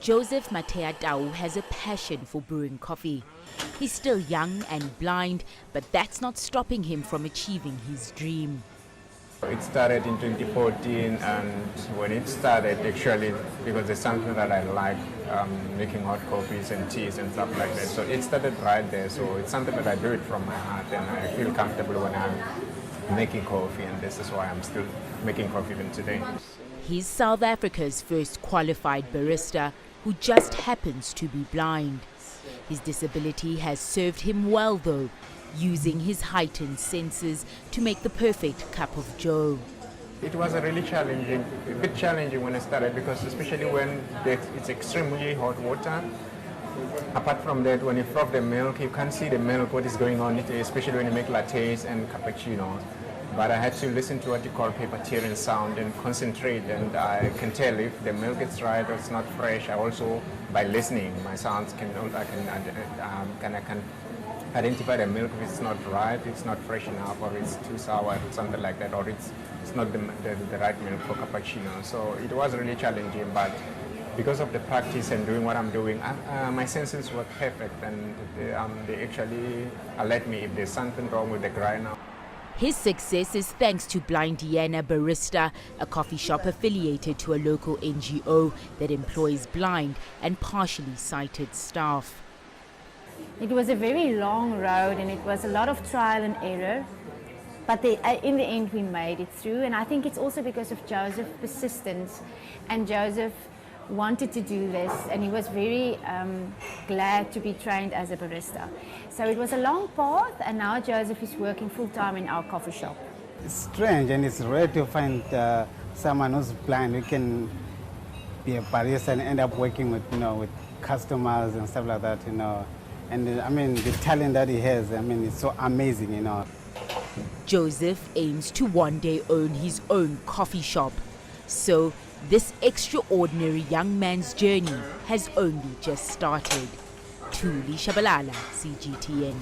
Joseph Mateatau has a passion for brewing coffee. He's still young and blind, but that's not stopping him from achieving his dream. It started in 2014, and when it started, actually, because it's something that I like, making hot coffees and teas and stuff like that. So it started right there. So it's something that I do it from my heart, and I feel comfortable when I'm making coffee, and this is why I'm still making coffee even today. He's South Africa's first qualified barista who just happens to be blind. His disability has served him well though, using his heightened senses to make the perfect cup of joe. It was a bit challenging when I started, because especially when it's extremely hot water. Apart from that, when you froth the milk, you can't see the milk, what is going on, especially when you make lattes and cappuccinos. But I had to listen to what you call paper tearing sound and concentrate, and I can tell if the milk is right or it's not fresh. I also, by listening, my sounds I can identify the milk if it's not right, it's not fresh enough, or it's too sour, or something like that, or it's not the right milk for cappuccino. So it was really challenging, but because of the practice and doing what I'm doing, my senses were perfect, and they actually alert me if there's something wrong with the grinder. His success is thanks to Blind Barista, a coffee shop affiliated to a local NGO that employs blind and partially sighted staff. It was a very long road, and it was a lot of trial and error, but in the end we made it through, and I think it's also because of Joseph's persistence, and Joseph wanted to do this, and he was very glad to be trained as a barista. So it was a long path, and now Joseph is working full-time in our coffee shop. It's strange, and it's rare to find someone who's blind who can be a barista and end up working with, with customers and stuff like that, And I mean, the talent that he has, it's so amazing, Joseph aims to one day own his own coffee shop. So this extraordinary young man's journey has only just started. Thuli Shabalala, CGTN.